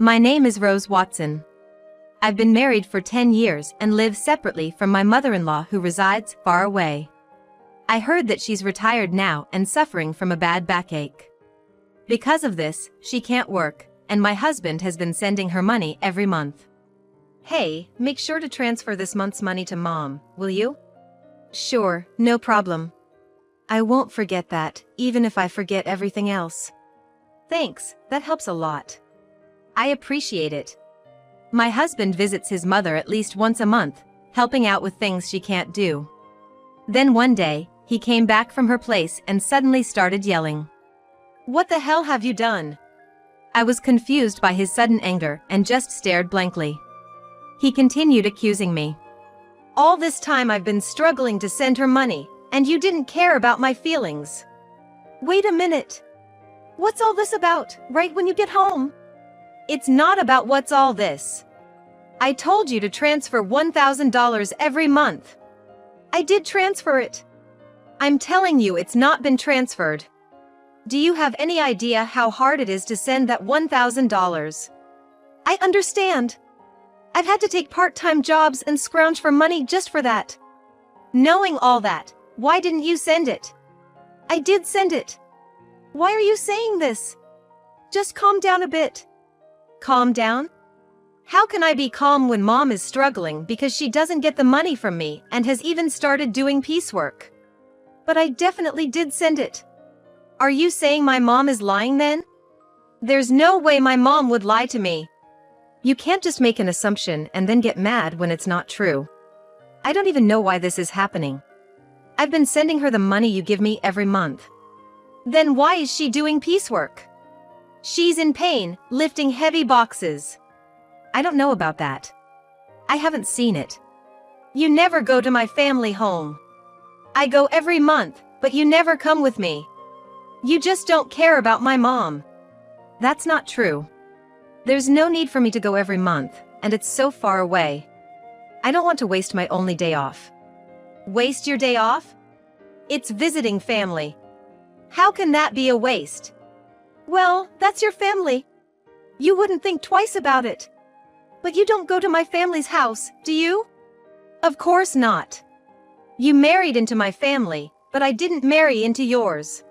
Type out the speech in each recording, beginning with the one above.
My name is Rose Watson. I've been married for 10 years and live separately from my mother-in-law who resides far away. I heard that she's retired now and suffering from a bad backache. Because of this, she can't work, and my husband has been sending her money every month. Hey, make sure to transfer this month's money to Mom, will you? Sure, no problem. I won't forget that, even if I forget everything else. Thanks, that helps a lot. I appreciate it. My husband visits his mother at least once a month, helping out with things she can't do. Then one day, he came back from her place and suddenly started yelling. What the hell have you done? I was confused by his sudden anger and just stared blankly. He continued accusing me. All this time I've been struggling to send her money, and you didn't care about my feelings. Wait a minute. What's all this about, right when you get home? It's not about what's all this. I told you to transfer $1,000 every month. I did transfer it. I'm telling you it's not been transferred. Do you have any idea how hard it is to send that $1,000? I understand. I've had to take part-time jobs and scrounge for money just for that. Knowing all that, why didn't you send it? I did send it. Why are you saying this? Just calm down a bit. Calm down? How can I be calm when Mom is struggling because she doesn't get the money from me and has even started doing piecework? But I definitely did send it. Are you saying my mom is lying then? There's no way my mom would lie to me. You can't just make an assumption and then get mad when it's not true. I don't even know why this is happening. I've been sending her the money you give me every month. Then why is she doing piecework? She's in pain, lifting heavy boxes. I don't know about that. I haven't seen it. You never go to my family home. I go every month, but you never come with me. You just don't care about my mom. That's not true. There's no need for me to go every month, and it's so far away. I don't want to waste my only day off. Waste your day off? It's visiting family. How can that be a waste? Well, that's your family. You wouldn't think twice about it. But you don't go to my family's house, do you? Of course not. You married into my family, but I didn't marry into yours.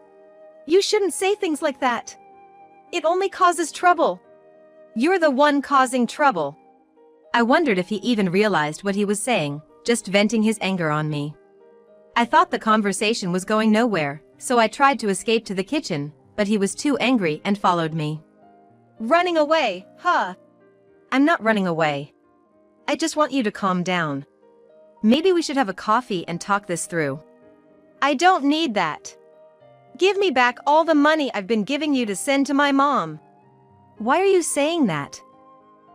You shouldn't say things like that. It only causes trouble. You're the one causing trouble. I wondered if he even realized what he was saying, just venting his anger on me. I thought the conversation was going nowhere, so I tried to escape to the kitchen, but he was too angry and followed me. Running away, huh? I'm not running away. I just want you to calm down. Maybe we should have a coffee and talk this through. I don't need that. Give me back all the money I've been giving you to send to my mom. Why are you saying that?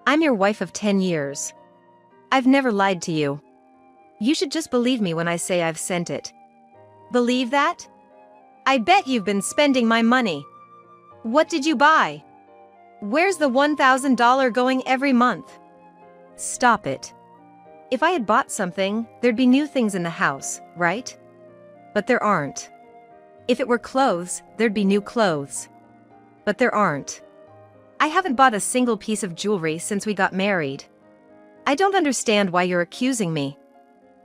I'm your wife of 10 years. I've never lied to you. You should just believe me when I say I've sent it. Believe that? I bet you've been spending my money. What did you buy? Where's the $1,000 going every month? Stop it. If I had bought something, there'd be new things in the house, right? But there aren't. If it were clothes, there'd be new clothes. But there aren't. I haven't bought a single piece of jewelry since we got married. I don't understand why you're accusing me.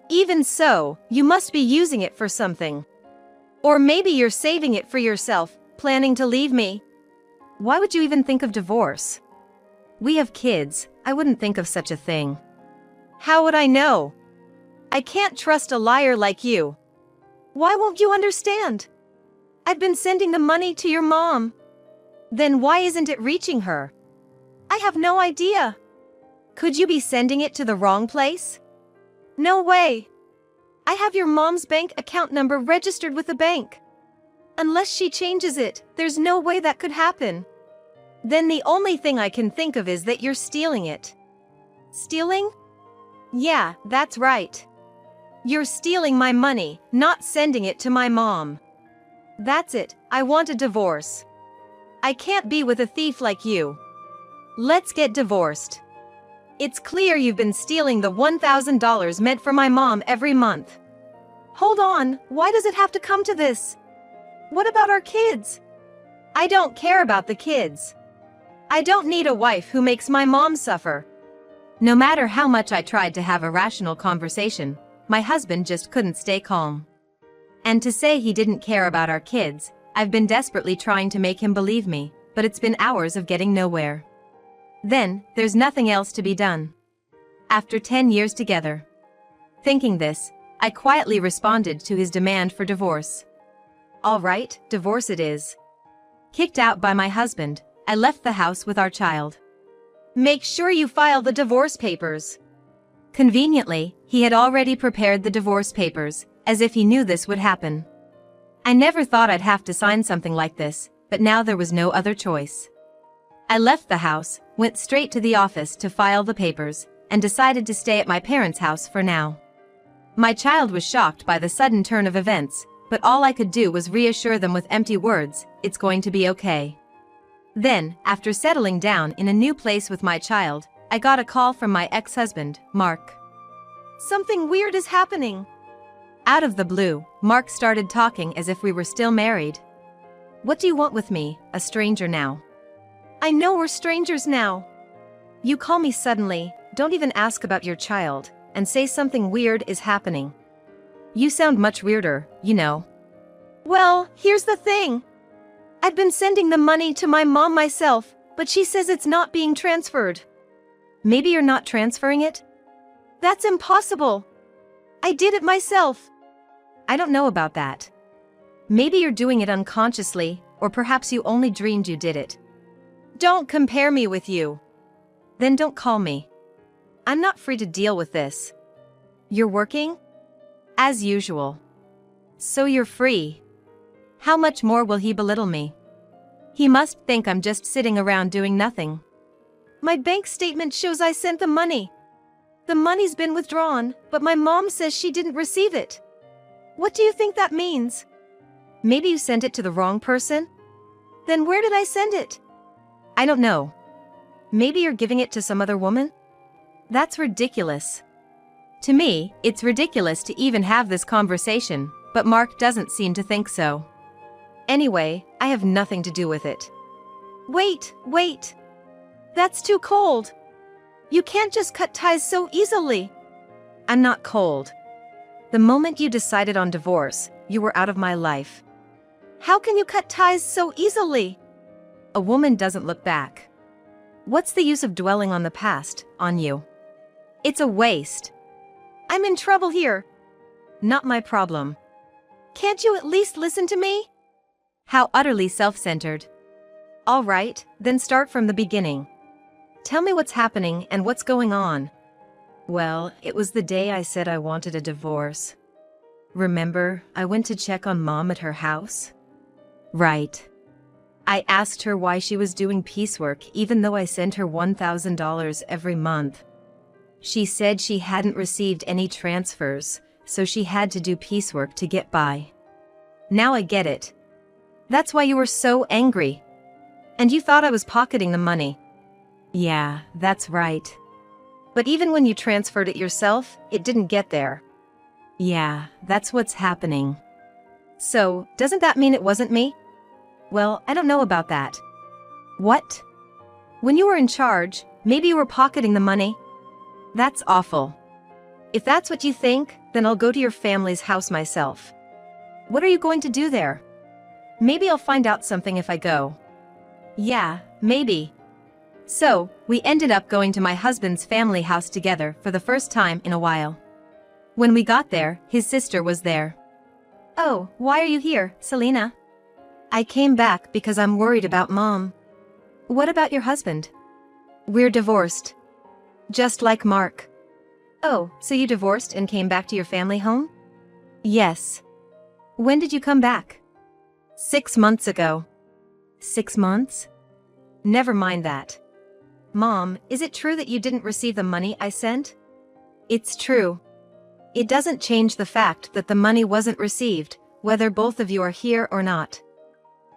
Even so, you must be using it for something. Or maybe you're saving it for yourself, planning to leave me. Why would you even think of divorce? We have kids, I wouldn't think of such a thing. How would I know? I can't trust a liar like you. Why won't you understand? I've been sending the money to your mom. Then why isn't it reaching her? I have no idea. Could you be sending it to the wrong place? No way. I have your mom's bank account number registered with the bank. Unless she changes it, there's no way that could happen. Then the only thing I can think of is that you're stealing it. Stealing? Yeah, that's right. You're stealing my money, not sending it to my mom. That's it, I want a divorce. I can't be with a thief like you. Let's get divorced. It's clear you've been stealing the $1,000 meant for my mom every month. Hold on, why does it have to come to this? What about our kids? I don't care about the kids. I don't need a wife who makes my mom suffer. No matter how much I tried to have a rational conversation, my husband just couldn't stay calm. And to say he didn't care about our kids, I've been desperately trying to make him believe me, but it's been hours of getting nowhere. Then, there's nothing else to be done. After 10 years together. Thinking this, I quietly responded to his demand for divorce. All right, divorce it is. Kicked out by my husband, I left the house with our child. Make sure you file the divorce papers. Conveniently, he had already prepared the divorce papers, as if he knew this would happen. I never thought I'd have to sign something like this, but now there was no other choice. I left the house, went straight to the office to file the papers, and decided to stay at my parents' house for now. My child was shocked by the sudden turn of events, but all I could do was reassure them with empty words, "It's going to be okay." Then, after settling down in a new place with my child, I got a call from my ex-husband, Mark. Something weird is happening. Out of the blue, Mark started talking as if we were still married. What do you want with me, a stranger now? I know we're strangers now. You call me suddenly, don't even ask about your child, and say something weird is happening. You sound much weirder, you know. Well, here's the thing. I'd been sending the money to my mom myself, but she says it's not being transferred. Maybe you're not transferring it? That's impossible. I did it myself. I don't know about that. Maybe you're doing it unconsciously, or perhaps you only dreamed you did it. Don't compare me with you. Then don't call me. I'm not free to deal with this. You're working? As usual. So you're free. How much more will he belittle me? He must think I'm just sitting around doing nothing. My bank statement shows I sent the money. The money's been withdrawn, but my mom says she didn't receive it. What do you think that means? Maybe you sent it to the wrong person? Then where did I send it? I don't know. Maybe you're giving it to some other woman? That's ridiculous. To me, it's ridiculous to even have this conversation, but Mark doesn't seem to think so. Anyway, I have nothing to do with it. Wait. That's too cold. You can't just cut ties so easily. I'm not cold. The moment you decided on divorce, you were out of my life. How can you cut ties so easily? A woman doesn't look back. What's the use of dwelling on the past, on you? It's a waste. I'm in trouble here. Not my problem. Can't you at least listen to me? How utterly self-centered. All right, then start from the beginning. Tell me what's happening and what's going on. Well, it was the day I said I wanted a divorce. Remember, I went to check on Mom at her house? Right. I asked her why she was doing piecework even though I sent her $1,000 every month. She said she hadn't received any transfers, so she had to do piecework to get by. Now I get it. That's why you were so angry. And you thought I was pocketing the money. Yeah, that's right. But even when you transferred it yourself, it didn't get there. Yeah, that's what's happening. So, doesn't that mean it wasn't me? Well, I don't know about that. What? When you were in charge, maybe you were pocketing the money? That's awful. If that's what you think, then I'll go to your family's house myself. What are you going to do there? Maybe I'll find out something if I go. Yeah, maybe. So, we ended up going to my husband's family house together for the first time in a while. When we got there, his sister was there. Oh, why are you here, Selena? I came back because I'm worried about Mom. What about your husband? We're divorced. Just like Mark. Oh, so you divorced and came back to your family home? Yes. When did you come back? 6 months ago. 6 months? Never mind that. Mom, is it true that you didn't receive the money I sent? It's true. It doesn't change the fact that the money wasn't received, whether both of you are here or not.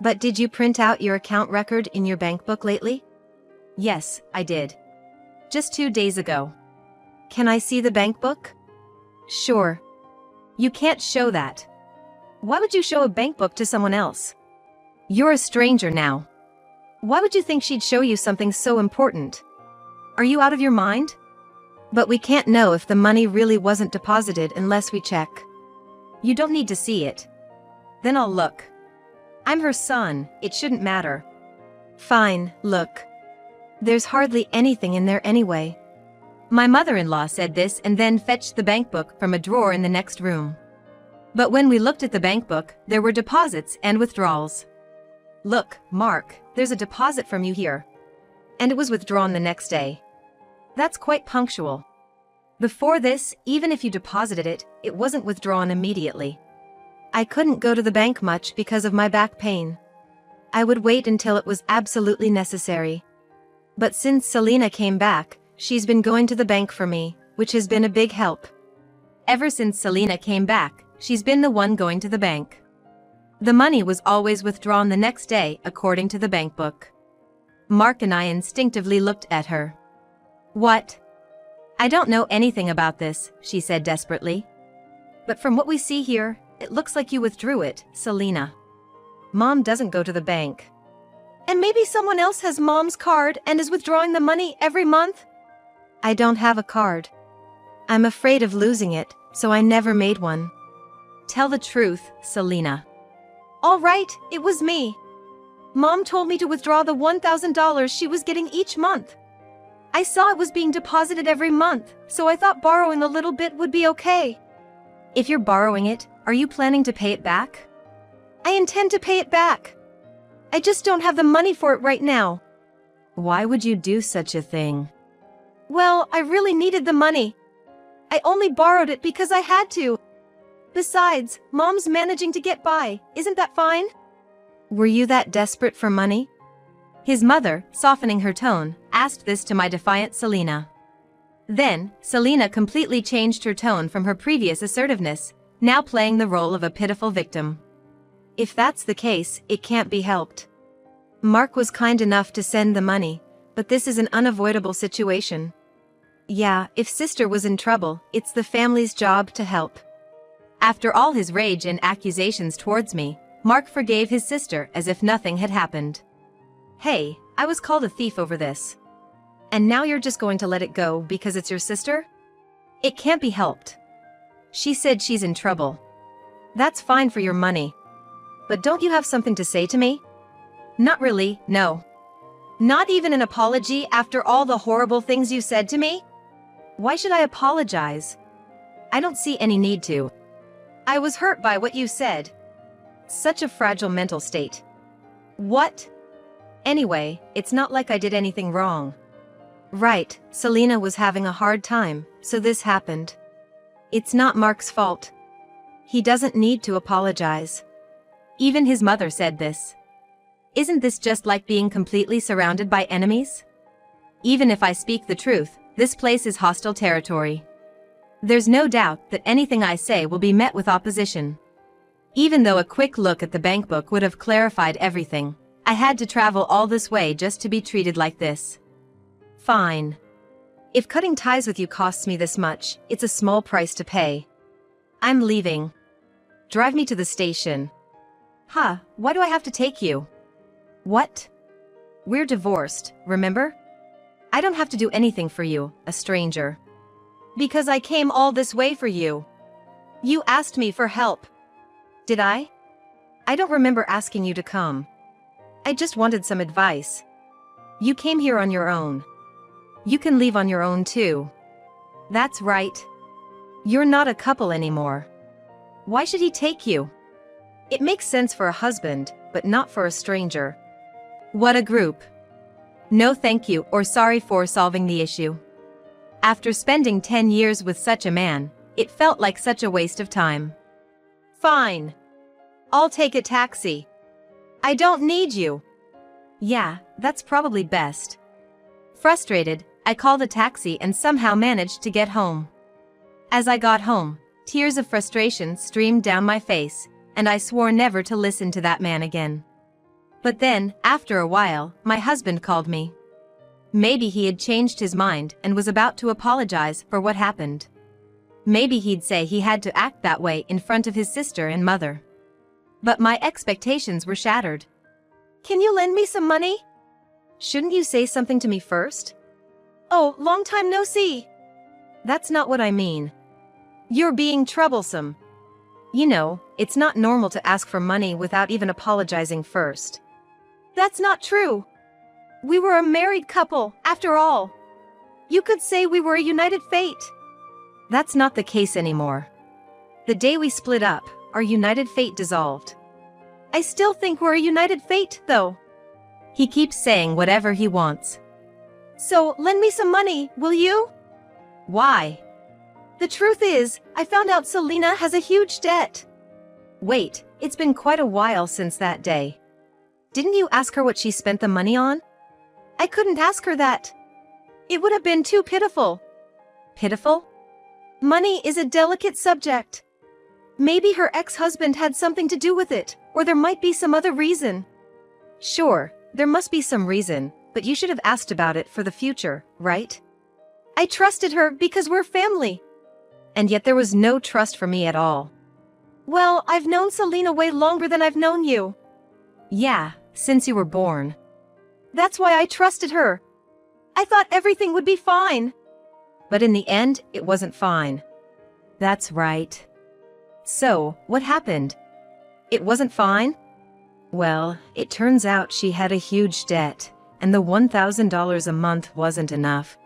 But did you print out your account record in your bank book lately? Yes, I did. Just 2 days ago. Can I see the bank book? Sure. You can't show that. Why would you show a bank book to someone else? You're a stranger now. Why would you think she'd show you something so important? Are you out of your mind? But we can't know if the money really wasn't deposited unless we check. You don't need to see it. Then I'll look. I'm her son, it shouldn't matter. Fine, look. There's hardly anything in there anyway. My mother-in-law said this and then fetched the bank book from a drawer in the next room. But when we looked at the bank book, there were deposits and withdrawals. Look, Mark, there's a deposit from you here. And it was withdrawn the next day. That's quite punctual. Before this, even if you deposited it, it wasn't withdrawn immediately. I couldn't go to the bank much because of my back pain. I would wait until it was absolutely necessary. But since Selena came back, she's been going to the bank for me, which has been a big help. Ever since Selena came back, she's been the one going to the bank. The money was always withdrawn the next day according to the bank book. Mark and I instinctively looked at her. What? I don't know anything about this, she said desperately. But from what we see here, it looks like you withdrew it, Selena. Mom doesn't go to the bank. And maybe someone else has Mom's card and is withdrawing the money every month? I don't have a card. I'm afraid of losing it, so I never made one. Tell the truth, Selena. All right, it was me. Mom told me to withdraw the $1,000 she was getting each month. I saw it was being deposited every month, so I thought borrowing a little bit would be okay. If you're borrowing it, are you planning to pay it back? I intend to pay it back. I just don't have the money for it right now. Why would you do such a thing? Well, I really needed the money. I only borrowed it because I had to. Besides, Mom's managing to get by, isn't that fine? Were you that desperate for money? His mother, softening her tone, asked this to my defiant Selena. Then, Selena completely changed her tone from her previous assertiveness, now playing the role of a pitiful victim. If that's the case, it can't be helped. Mark was kind enough to send the money, but this is an unavoidable situation. Yeah, if sister was in trouble, it's the family's job to help. After all his rage and accusations towards me, Mark forgave his sister as if nothing had happened. Hey, I was called a thief over this. And now you're just going to let it go because it's your sister? It can't be helped. She said she's in trouble. That's fine for your money. But don't you have something to say to me? Not really, no. Not even an apology after all the horrible things you said to me? Why should I apologize? I don't see any need to. I was hurt by what you said. Such a fragile mental state. What? Anyway, it's not like I did anything wrong. Right, Selena was having a hard time, so this happened. It's not Mark's fault. He doesn't need to apologize. Even his mother said this. Isn't this just like being completely surrounded by enemies? Even if I speak the truth, this place is hostile territory. There's no doubt that anything I say will be met with opposition. Even though a quick look at the bank book would have clarified everything, I had to travel all this way just to be treated like this. Fine. If cutting ties with you costs me this much, it's a small price to pay. I'm leaving. Drive me to the station. Huh, why do I have to take you? What? We're divorced, remember? I don't have to do anything for you, a stranger. Because I came all this way for you. You asked me for help. Did I? I don't remember asking you to come. I just wanted some advice. You came here on your own. You can leave on your own too. That's right. You're not a couple anymore. Why should he take you? It makes sense for a husband, but not for a stranger. What a group. No thank you or sorry for solving the issue. After spending 10 years with such a man, it felt like such a waste of time. Fine. I'll take a taxi. I don't need you. Yeah, that's probably best. Frustrated, I called a taxi and somehow managed to get home. As I got home, tears of frustration streamed down my face, and I swore never to listen to that man again. But then, after a while, my husband called me. Maybe he had changed his mind and was about to apologize for what happened. Maybe he'd say he had to act that way in front of his sister and mother. But my expectations were shattered. Can you lend me some money? Shouldn't you say something to me first? Oh, long time no see. That's not what I mean. You're being troublesome. You know, it's not normal to ask for money without even apologizing first. That's not true. We were a married couple, after all. You could say we were a united fate. That's not the case anymore. The day we split up, our united fate dissolved. I still think we're a united fate, though. He keeps saying whatever he wants. So, lend me some money, will you? Why? The truth is, I found out Selena has a huge debt. Wait, it's been quite a while since that day. Didn't you ask her what she spent the money on? I couldn't ask her that. It would have been too pitiful. Pitiful? Money is a delicate subject. Maybe her ex-husband had something to do with it, or there might be some other reason. Sure, there must be some reason, but you should have asked about it for the future, right? I trusted her because we're family. And yet there was no trust for me at all. Well, I've known Selena way longer than I've known you. Yeah, since you were born. That's why I trusted her. I thought everything would be fine. But in the end, it wasn't fine. That's right. So, what happened? It wasn't fine? Well, it turns out she had a huge debt, and the $1,000 a month wasn't enough.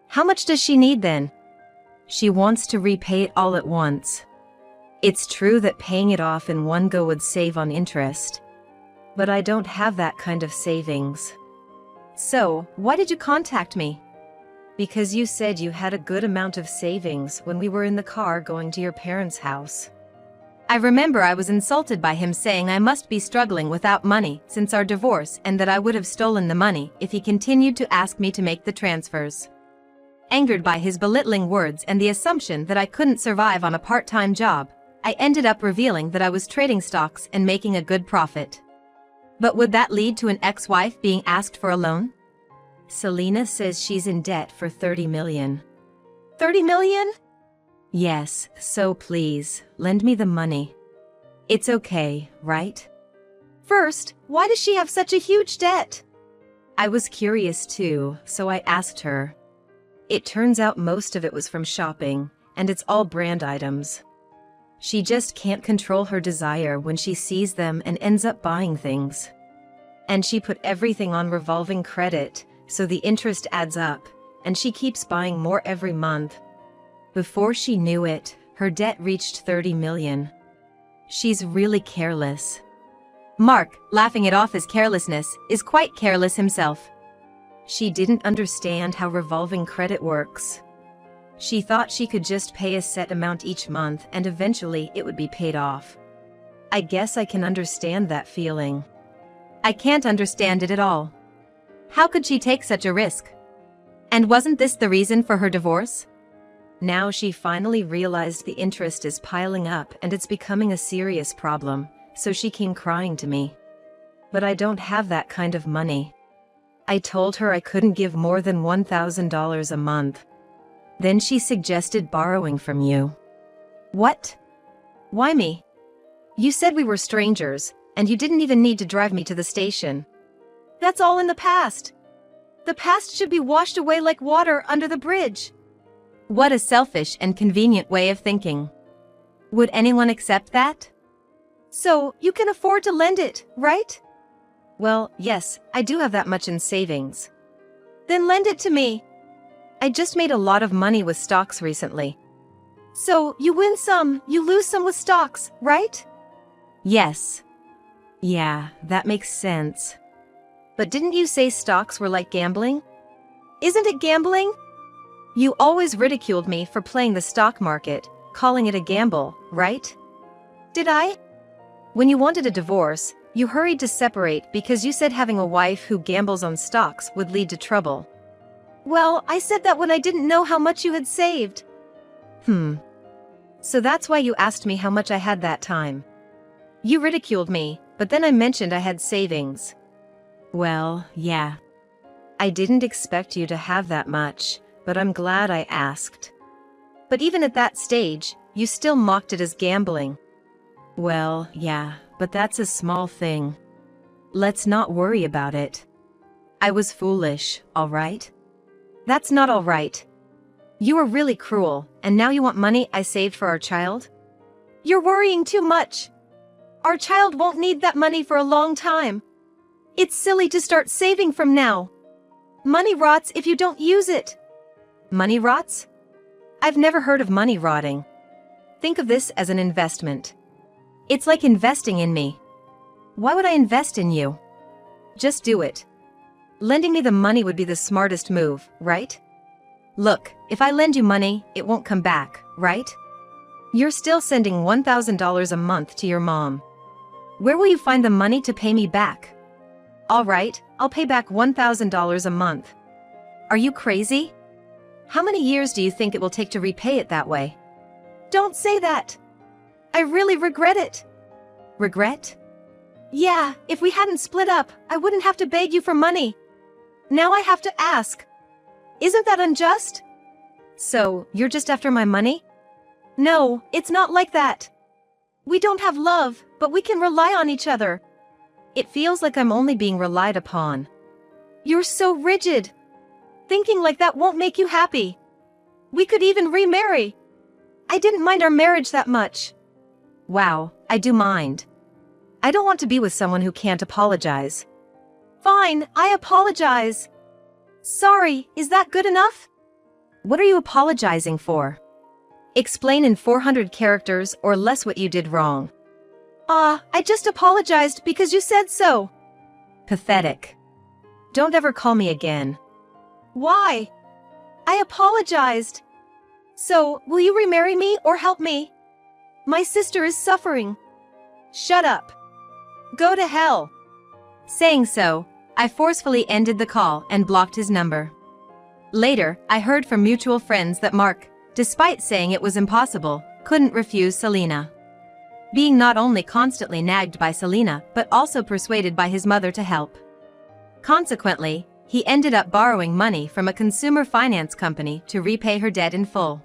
How much does she need then? She wants to repay it all at once. It's true that paying it off in one go would save on interest. But I don't have that kind of savings. So, why did you contact me? Because you said you had a good amount of savings when we were in the car going to your parents' house. I remember I was insulted by him saying I must be struggling without money since our divorce and that I would have stolen the money if he continued to ask me to make the transfers. Angered by his belittling words and the assumption that I couldn't survive on a part-time job, I ended up revealing that I was trading stocks and making a good profit. But would that lead to an ex-wife being asked for a loan? Selena says she's in debt for $30 million. $30 million? Yes, so please, lend me the money. It's okay, right? First, why does she have such a huge debt? I was curious too, so I asked her. It turns out most of it was from shopping, and it's all brand items. She just can't control her desire when she sees them and ends up buying things. And she put everything on revolving credit, so the interest adds up, and she keeps buying more every month. Before she knew it, her debt reached $30 million. She's really careless. Mark, laughing it off as carelessness, is quite careless himself. She didn't understand how revolving credit works. She thought she could just pay a set amount each month and eventually it would be paid off. I guess I can understand that feeling. I can't understand it at all. How could she take such a risk? And wasn't this the reason for her divorce? Now she finally realized the interest is piling up and it's becoming a serious problem, so she came crying to me. But I don't have that kind of money. I told her I couldn't give more than $1,000 a month. Then she suggested borrowing from you. What? Why me? You said we were strangers, and you didn't even need to drive me to the station. That's all in the past. The past should be washed away like water under the bridge. What a selfish and convenient way of thinking. Would anyone accept that? So, you can afford to lend it, right? Well, yes, I do have that much in savings. Then lend it to me. I just made a lot of money with stocks recently. So, you win some, you lose some with stocks, right? Yes. Yeah, that makes sense. But didn't you say stocks were like gambling? Isn't it gambling? You always ridiculed me for playing the stock market, calling it a gamble, right? Did I? When you wanted a divorce, you hurried to separate because you said having a wife who gambles on stocks would lead to trouble. Well, I said that when I didn't know how much you had saved. So that's why you asked me how much I had that time. You ridiculed me, but then I mentioned I had savings. Well, yeah. I didn't expect you to have that much, but I'm glad I asked. But even at that stage, you still mocked it as gambling. Well, yeah, but that's a small thing. Let's not worry about it. I was foolish, alright? That's not alright. You were really cruel, and now you want money I saved for our child? You're worrying too much. Our child won't need that money for a long time. It's silly to start saving from now. Money rots if you don't use it. Money rots? I've never heard of money rotting. Think of this as an investment. It's like investing in me. Why would I invest in you? Just do it. Lending me the money would be the smartest move, right? Look, if I lend you money, it won't come back, right? You're still sending $1,000 a month to your mom. Where will you find the money to pay me back? All right, I'll pay back $1,000 a month. Are you crazy? How many years do you think it will take to repay it that way? Don't say that. I really regret it. Regret? Yeah, if we hadn't split up, I wouldn't have to beg you for money. Now I have to ask. Isn't that unjust? So, you're just after my money? No, it's not like that. We don't have love, but we can rely on each other. It feels like I'm only being relied upon. You're so rigid. Thinking like that won't make you happy. We could even remarry. I didn't mind our marriage that much. Wow, I do mind. I don't want to be with someone who can't apologize. Fine, I apologize. Sorry, is that good enough? What are you apologizing for? Explain in 400 characters or less what you did wrong. I just apologized because you said so. Pathetic. Don't ever call me again. Why? I apologized. So, will you remarry me or help me? My sister is suffering. Shut up. Go to hell. Saying so, I forcefully ended the call and blocked his number. Later, I heard from mutual friends that Mark, despite saying it was impossible, couldn't refuse Selena. Being not only constantly nagged by Selena but also persuaded by his mother to help. Consequently, he ended up borrowing money from a consumer finance company to repay her debt in full.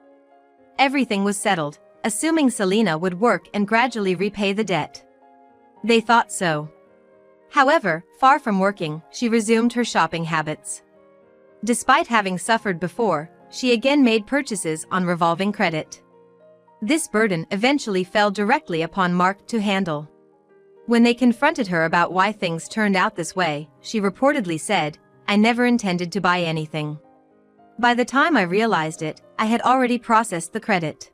Everything was settled, assuming Selena would work and gradually repay the debt. They thought so. However, far from working, she resumed her shopping habits. Despite having suffered before, she again made purchases on revolving credit. This burden eventually fell directly upon Mark to handle. When they confronted her about why things turned out this way, she reportedly said, "I never intended to buy anything. By the time I realized it, I had already processed the credit."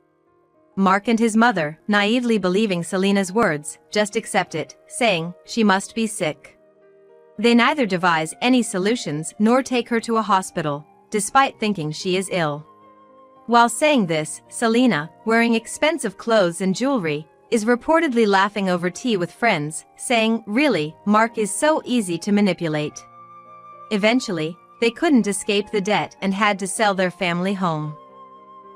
Mark and his mother, naively believing Selena's words, just accept it, saying, she must be sick. They neither devise any solutions nor take her to a hospital, despite thinking she is ill. While saying this, Selena, wearing expensive clothes and jewelry, is reportedly laughing over tea with friends, saying, really, Mark is so easy to manipulate. Eventually, they couldn't escape the debt and had to sell their family home.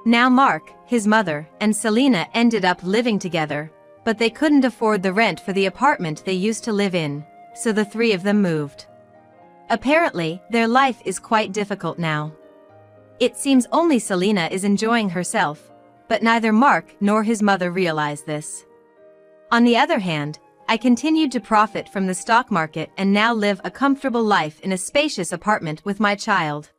Now Mark, his mother, and Selena ended up living together, but they couldn't afford the rent for the apartment they used to live in, so the three of them moved. Apparently, their life is quite difficult now. It seems only Selena is enjoying herself, but neither Mark nor his mother realize this. On the other hand, I continued to profit from the stock market and now live a comfortable life in a spacious apartment with my child.